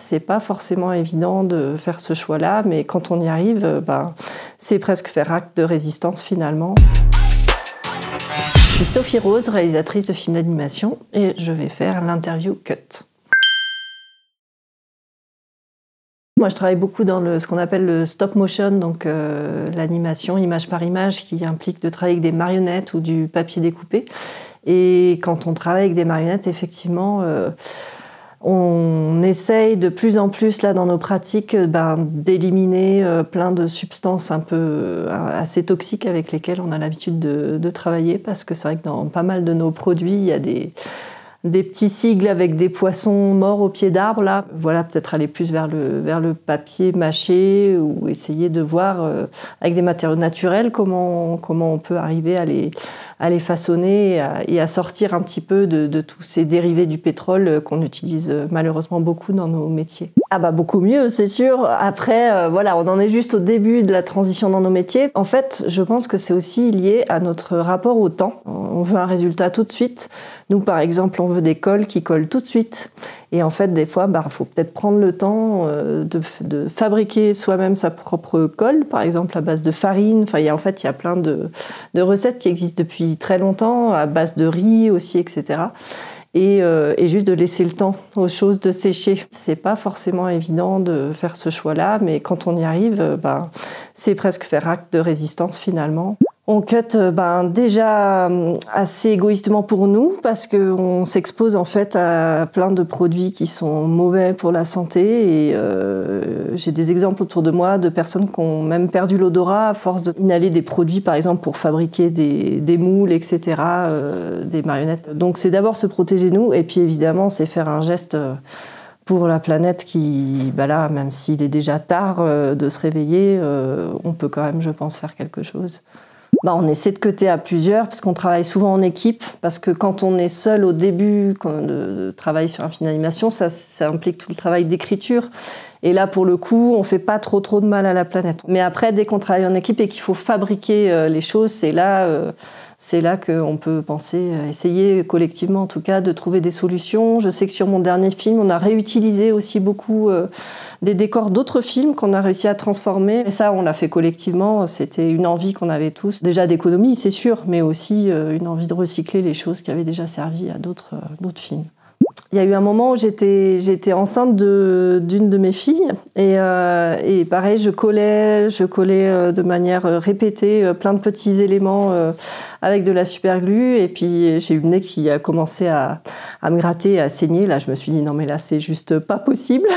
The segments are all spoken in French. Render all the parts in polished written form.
C'est pas forcément évident de faire ce choix-là, mais quand on y arrive, c'est presque faire acte de résistance finalement. Je suis Sophie Rose, réalisatrice de films d'animation, et je vais faire l'interview cut. Moi, je travaille beaucoup dans ce qu'on appelle le stop motion, donc l'animation image par image, qui implique de travailler avec des marionnettes ou du papier découpé. Et quand on travaille avec des marionnettes, effectivement, on essaye de plus en plus là dans nos pratiques d'éliminer plein de substances assez toxiques avec lesquelles on a l'habitude de travailler, parce que c'est vrai que dans pas mal de nos produits, il y a des petits sigles avec des poissons morts au pied d'arbre. Là, voilà, peut-être aller plus vers le papier mâché ou essayer de voir avec des matériaux naturels comment on peut arriver à les façonner et à sortir un petit peu de tous ces dérivés du pétrole qu'on utilise malheureusement beaucoup dans nos métiers. Beaucoup mieux, c'est sûr. Après, voilà, on en est juste au début de la transition dans nos métiers. En fait, je pense que c'est aussi lié à notre rapport au temps. On veut un résultat tout de suite. Nous, par exemple, on veut des colles qui collent tout de suite. Et en fait, des fois, faut peut-être prendre le temps de fabriquer soi-même sa propre colle, par exemple à base de farine. Enfin, il y a plein de recettes qui existent depuis très longtemps, à base de riz aussi, etc. Et juste de laisser le temps aux choses de sécher. C'est pas forcément évident de faire ce choix-là, mais quand on y arrive, c'est presque faire acte de résistance finalement. On cut déjà assez égoïstement pour nous, parce qu'on s'expose en fait à plein de produits qui sont mauvais pour la santé. Et j'ai des exemples autour de moi de personnes qui ont même perdu l'odorat à force d'inhaler des produits, par exemple pour fabriquer des moules, etc., des marionnettes. Donc c'est d'abord se protéger nous, et puis évidemment c'est faire un geste pour la planète qui, même s'il est déjà tard de se réveiller, on peut quand même, je pense, faire quelque chose. On essaie de cutter à plusieurs, parce qu'on travaille souvent en équipe, parce que quand on est seul au début de travail sur un film d'animation, ça implique tout le travail d'écriture. Et là, pour le coup, on fait pas trop de mal à la planète. Mais après, dès qu'on travaille en équipe et qu'il faut fabriquer les choses, c'est là qu'on peut penser, essayer collectivement en tout cas, de trouver des solutions. Je sais que sur mon dernier film, on a réutilisé aussi beaucoup des décors d'autres films qu'on a réussi à transformer. Et ça, on l'a fait collectivement. C'était une envie qu'on avait tous. Déjà d'économie, c'est sûr, mais aussi une envie de recycler les choses qui avaient déjà servi à d'autres films. Il y a eu un moment où j'étais enceinte d'une de mes filles et pareil, je collais de manière répétée plein de petits éléments avec de la superglue, et puis j'ai eu le nez qui a commencé à me gratter, à saigner. Là, je me suis dit non mais là c'est juste pas possible.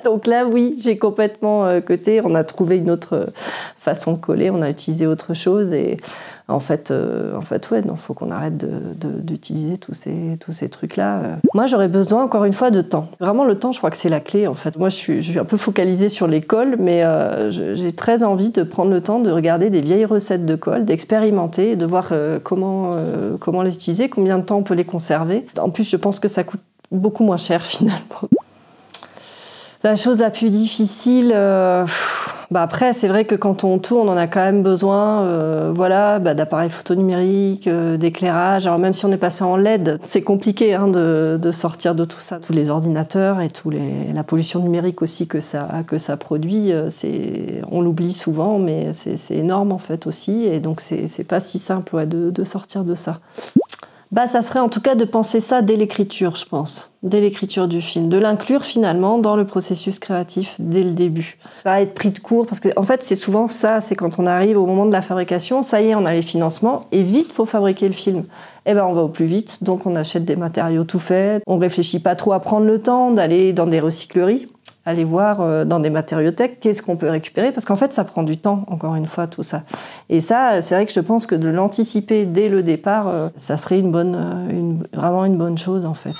Donc là oui, j'ai complètement cuté. On a trouvé une autre façon de coller, on a utilisé autre chose et en fait, non, faut qu'on arrête d'utiliser tous ces trucs-là. Moi, j'aurais besoin, encore une fois, de temps. Vraiment, le temps, je crois que c'est la clé, en fait. Moi, je suis un peu focalisée sur les colles, mais j'ai très envie de prendre le temps de regarder des vieilles recettes de colle, d'expérimenter, de voir comment les utiliser, combien de temps on peut les conserver. En plus, je pense que ça coûte beaucoup moins cher, finalement. La chose la plus difficile... après, c'est vrai que quand on tourne, on a quand même besoin d'appareils photo numériques, d'éclairage. Alors même si on est passé en LED, c'est compliqué de sortir de tout ça. Tous les ordinateurs et la pollution numérique aussi que ça produit, on l'oublie souvent, mais c'est énorme en fait aussi. Et donc c'est pas si simple de sortir de ça. Ça serait en tout cas de penser ça dès l'écriture, je pense. Dès l'écriture du film. De l'inclure finalement dans le processus créatif dès le début. Pas être pris de court, parce que en fait c'est souvent ça, c'est quand on arrive au moment de la fabrication, ça y est, on a les financements, et vite faut fabriquer le film. On va au plus vite, donc on achète des matériaux tout faits, on réfléchit pas trop à prendre le temps d'aller dans des recycleries, aller voir dans des matériothèques qu'est-ce qu'on peut récupérer, parce qu'en fait ça prend du temps, encore une fois, tout ça. Et ça, c'est vrai que je pense que de l'anticiper dès le départ, ça serait vraiment une bonne chose en fait.